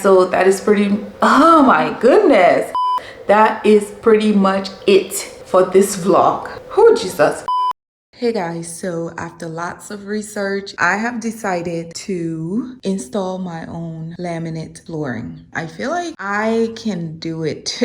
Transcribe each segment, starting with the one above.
So that is pretty, oh my goodness, that is pretty much it for this vlog. Oh Jesus. Hey guys, so after lots of research, I have decided to install my own laminate flooring. I feel like I can do it.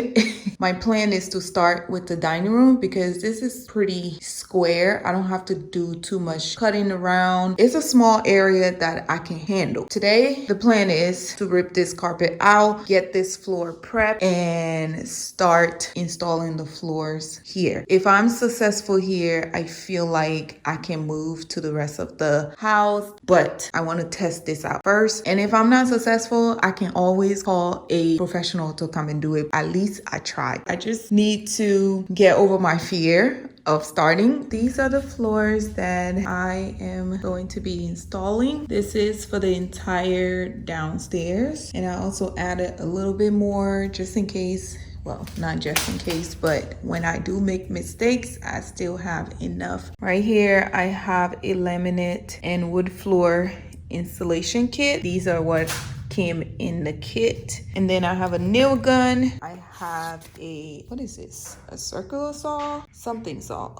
My plan is to start with the dining room because this is pretty square. I don't have to do too much cutting around. It's a small area that I can handle. Today, the plan is to rip this carpet out, get this floor prepped, and start installing the floors here. If I'm successful here, I feel like I can move to the rest of the house, but I want to test this out first. And if I'm not successful, I can always call a professional to come and do it. At least I tried. I just need to get over my fear of starting. These are the floors that I am going to be installing. This is for the entire downstairs, and I also added a little bit more just in case. Well, not just in case, but when I do make mistakes, I still have enough. Right here, I have a laminate and wood floor installation kit. These are what came in the kit. And then I have a nail gun. I have a, what is this? A circular saw? Something saw.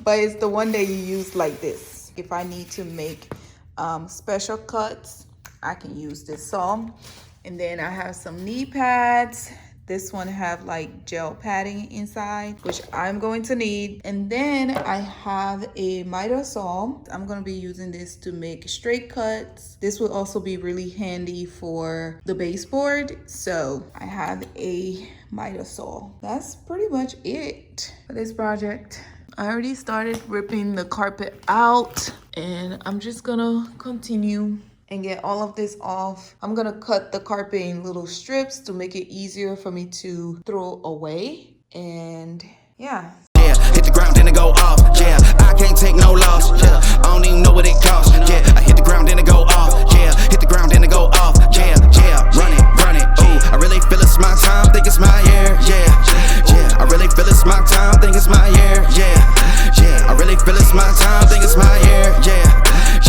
But it's the one that you use like this. If I need to make special cuts, I can use this saw. And then I have some knee pads. This one have like gel padding inside, which I'm going to need. And then I have a miter saw. I'm going to be using this to make straight cuts. This will also be really handy for the baseboard. So I have a miter saw. That's pretty much it for this project. I already started ripping the carpet out, and I'm just gonna continue and get all of this off. I'm gonna cut the carpet in little strips to make it easier for me to throw away. And yeah. Yeah, hit the ground, then it go off. Yeah, I can't take no loss. Yeah, I don't even know what it costs. Yeah, I hit the ground, then it go off. Yeah, hit the ground, then it go off. Yeah, yeah, run it. Ooh, I really feel it's my time, think it's my year. Yeah, yeah, I really feel it's my time, think it's my year. Yeah, yeah, I really feel it's my time, think it's my year. Yeah.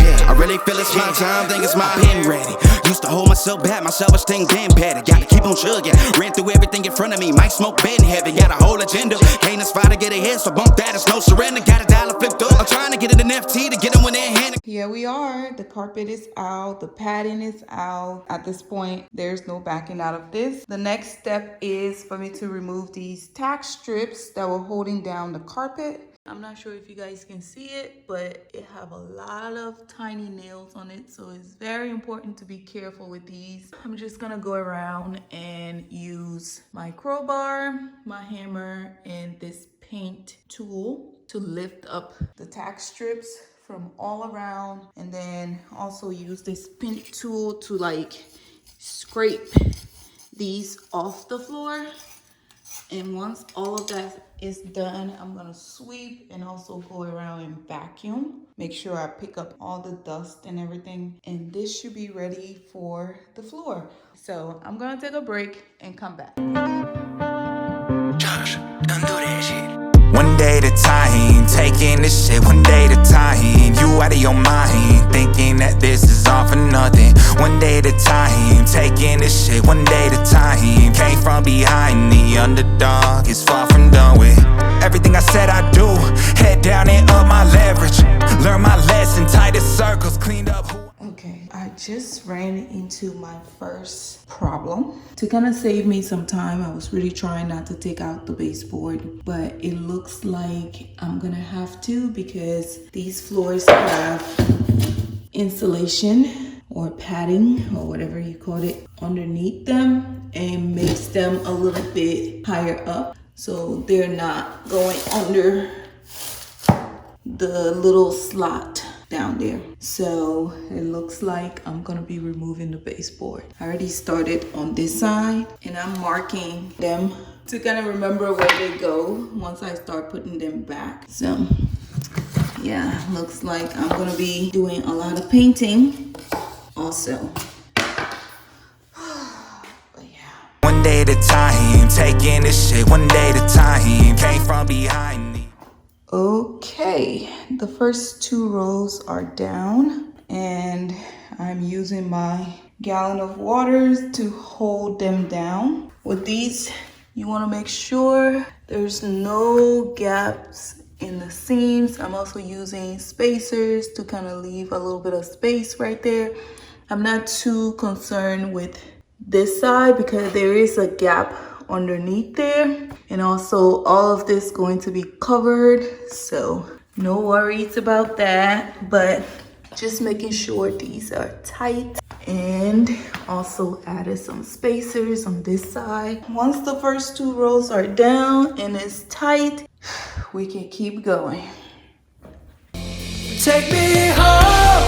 Yeah, I really feel it's my time, think it's my pen ready. Used to hold myself back, my self-esteem damn better. Gotta keep on chugging, ran through everything in front of me. Might smoke bed in heaven, got a whole agenda. Can't aspire to get ahead, so bump that, it's no surrender. Got a dollar flipped up, I'm trying to get it an FT to get them when they're handed. Here we are, the carpet is out, the padding is out. At this point, there's no backing out of this. The next step is for me to remove these tack strips that were holding down the carpet. I'm not sure if you guys can see it, but it have a lot of tiny nails on it, so it's very important to be careful with these. I'm just gonna go around and use my crowbar, my hammer, and this paint tool to lift up the tack strips from all around, and then also use this paint tool to like scrape these off the floor. And once all of that is done, I'm gonna sweep and also go around and vacuum. Make sure I pick up all the dust and everything. And this should be ready for the floor. So I'm gonna take a break and come back. Josh, don't do that shit. One day at a time, taking this shit one day at a time. You out of your mind, thinking that this is all for nothing. One day at a time, taking this shit one day at a time. Came from behind, the underdog is far from done with. Everything I said I do, head down and up my leverage. Learn my lesson, tightest circles, cleaned up. Okay, I just ran into my first problem. To kind of save me some time, I was really trying not to take out the baseboard, but it looks like I'm gonna have to because these floors have insulation or padding or whatever you call it underneath them, and makes them a little bit higher up, so they're not going under the little slot down there. So it looks like I'm gonna be removing the baseboard. I already started on this side, and I'm marking them to kind of remember where they go once I start putting them back. So yeah, looks like I'm gonna be doing a lot of painting also. But yeah. One day at a time, taking this shit one day at a time. Came from behind me. Okay, the first two rows are down, and I'm using my gallon of waters to hold them down. With these, you want to make sure there's no gaps in the seams. I'm also using spacers to kind of leave a little bit of space right there. I'm not too concerned with this side because there is a gap underneath there, and also all of this going to be covered, so no worries about that. But just making sure these are tight, and also added some spacers on this side. Once the first 2 rows are down and it's tight, we can keep going. Take me home.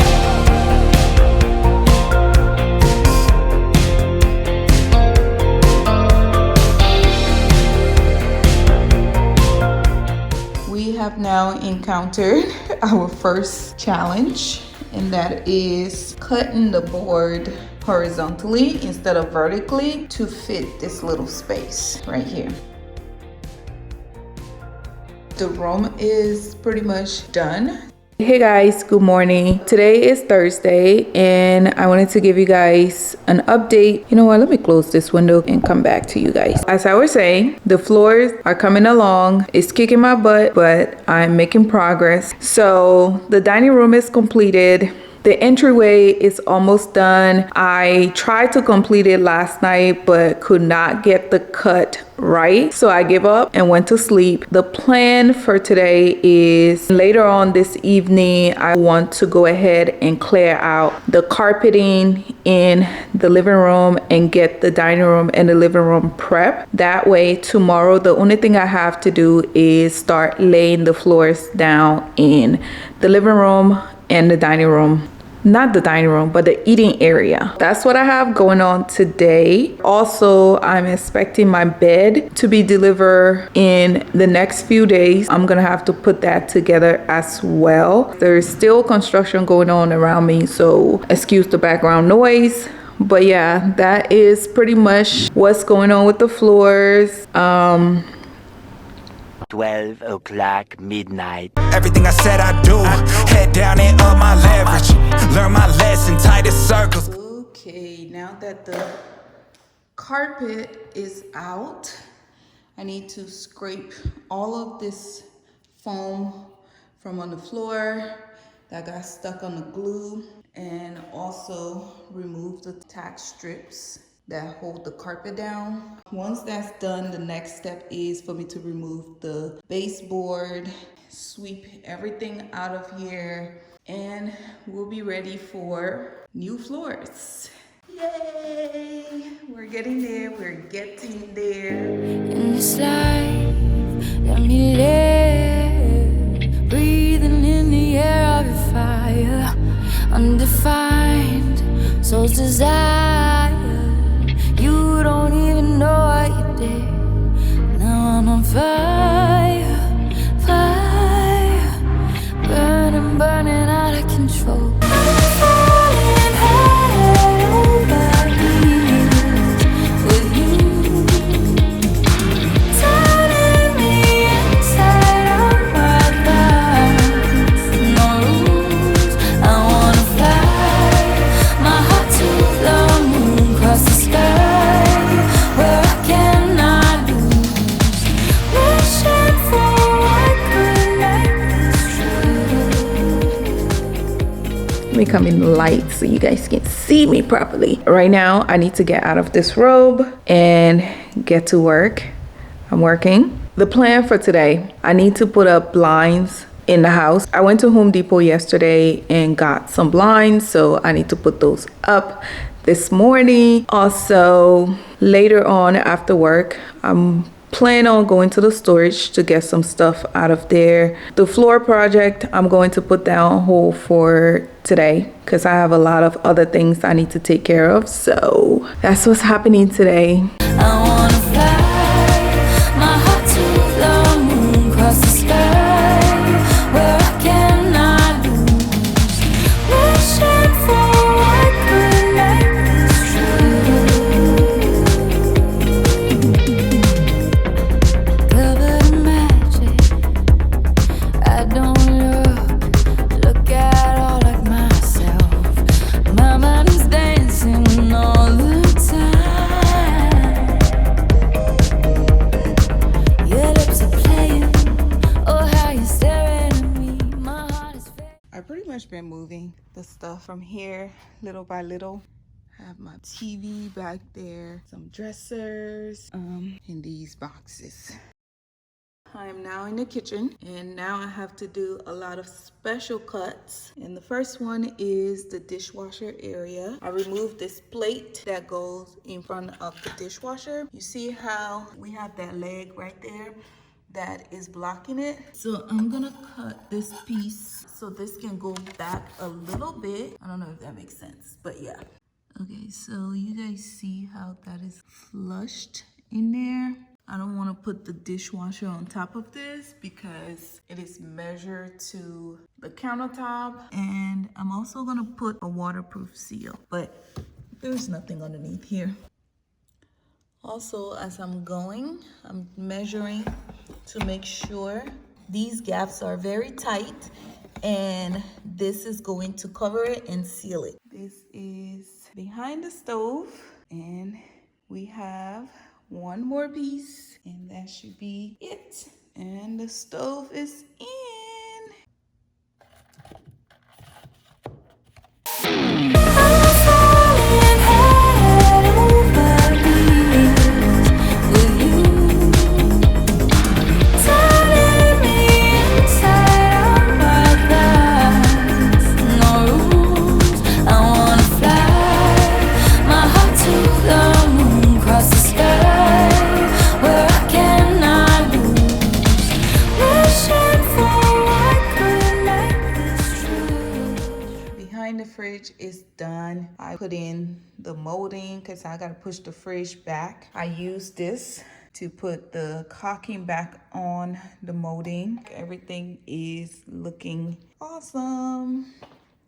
We have now encountered our first challenge, and that is cutting the board horizontally instead of vertically to fit this little space right here. The room is pretty much done. Hey guys, good morning. Today is Thursday and I wanted to give you guys an update. You know what, let me close this window and come back to you guys. As I was saying, the floors are coming along. It's kicking my butt, but I'm making progress. So the dining room is completed. The entryway is almost done. I tried to complete it last night, but could not get the cut right. So I gave up and went to sleep. The plan for today is later on this evening, I want to go ahead and clear out the carpeting in the living room and get the dining room and the living room prep. That way tomorrow, the only thing I have to do is start laying the floors down in the living room and the dining room. Not the dining room, but the eating area. That's what I have going on today. Also, I'm expecting my bed to be delivered in the next few days. I'm gonna have to put that together as well. There's still construction going on around me, so excuse the background noise. But yeah, that is pretty much what's going on with the floors. 12 o'clock midnight. Everything I said I do. Head down and up my leverage. Learn my lesson, tightest circles. Okay, now that the carpet is out, I need to scrape all of this foam from on the floor that got stuck on the glue, and also remove the tack strips that hold the carpet down. Once that's done, the next step is for me to remove the baseboard, sweep everything out of here, and we'll be ready for new floors. Yay! We're getting there, we're getting there. In this life, let me live, breathing in the air of your fire, undefined, soul's desire. You don't even know what you did. Now I'm on fire, fire, burning, burning out of control. I'm falling head over heels with you, turning me inside out my thoughts. No rules, I wanna fly, my heart to the moon, cross the sky. Let me come in the light so you guys can see me properly. Right now, I need to get out of this robe and get to work. I'm working. The plan for today, I need to put up blinds in the house. I went to Home Depot yesterday and got some blinds, so I need to put those up this morning. Also, later on after work, I'm plan on going to the storage to get some stuff out of there. The floor project, I'm going to put that on hold for today because I have a lot of other things I need to take care of. So that's what's happening today. I wanna fly, my heart to the moon, cross the sky, where I cannot lose. Wishing for what could make this true. Covered in magic, I don't look at all like myself. My mind is dancing. stuff from here little by little. I have my TV back there, some dressers, in these boxes. I am now in the kitchen, and now I have to do a lot of special cuts. And the first one is the dishwasher area. I removed this plate that goes in front of the dishwasher. You see how we have that leg right there that is blocking it? So I'm gonna cut this piece so this can go back a little bit. I don't know if that makes sense, but yeah. Okay, so you guys see how that is flushed in there? I don't want to put the dishwasher on top of this because it is measured to the countertop, and I'm also going to put a waterproof seal, but there's nothing underneath here. Also, as I'm going, I'm measuring to make sure these gaps are very tight, and this is going to cover it and seal it. This is behind the stove, and we have one more piece, and that should be it. And the stove is in. Is done. I put in the molding because I gotta push the fridge back. I use this to put the caulking back on the molding. Everything is looking awesome.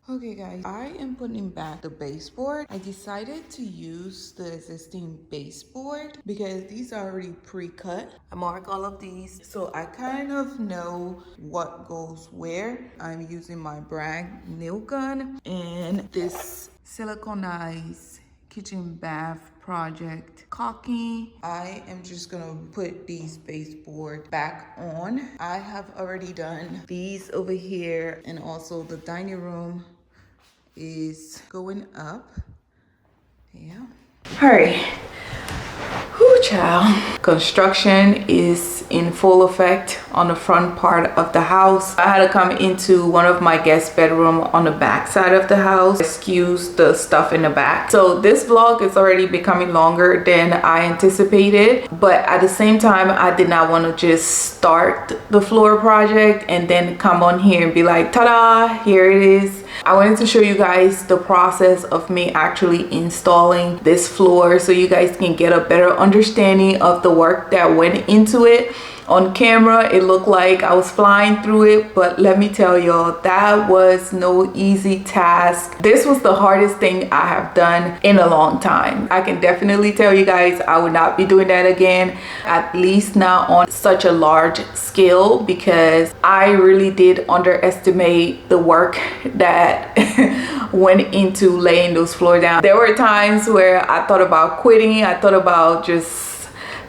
Okay guys, I am putting back the baseboard. I decided to use the existing baseboard because these are already pre-cut. I mark all of these so I kind of know what goes where. I'm using my Bragg nail gun and this siliconized kitchen bath project caulking. I am just gonna put these baseboard back on. I have already done these over here, and also the dining room is going up. Yeah. All right. Whoo, child. Construction is in full effect on the front part of the house. I had to come into one of my guest bedroom on the back side of the house. Excuse the stuff in the back. So this vlog is already becoming longer than I anticipated, but at the same time, I did not want to just start the floor project and then come on here and be like, ta-da, here it is. I wanted to show you guys the process of me actually installing this floor so you guys can get a better understanding of the work that went into it. On camera, it looked like I was flying through it, but let me tell y'all, that was no easy task. This was the hardest thing I have done in a long time. I can definitely tell you guys I would not be doing that again, at least not on such a large scale, because I really did underestimate the work that went into laying those floors down. There were times where I thought about quitting. I thought about just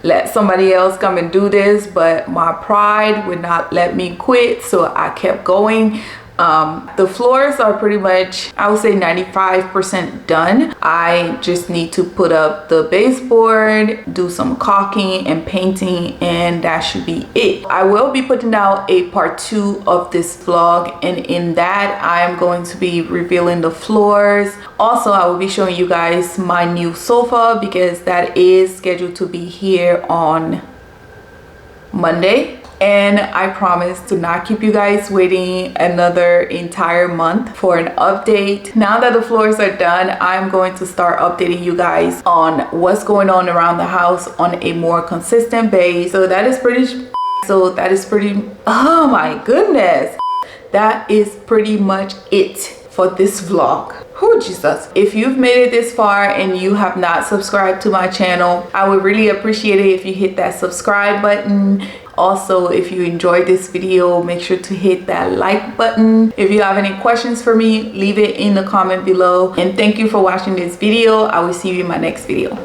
let somebody else come and do this, but my pride would not let me quit, so I kept going. The floors are pretty much, I would say 95% done. I just need to put up the baseboard, do some caulking and painting, and that should be it. I will be putting out a part 2 of this vlog, and in that I am going to be revealing the floors. Also, I will be showing you guys my new sofa because that is scheduled to be here on Monday. And I promise to not keep you guys waiting another entire month for an update. Now that the floors are done, I'm going to start updating you guys on what's going on around the house on a more consistent base. So that is pretty, oh my goodness. That is pretty much it for this vlog. Oh Jesus, if you've made it this far and you have not subscribed to my channel, I would really appreciate it if you hit that subscribe button. Also, if you enjoyed this video, make sure to hit that like button. If you have any questions for me, leave it in the comment below. And thank you for watching this video. I will see you in my next video.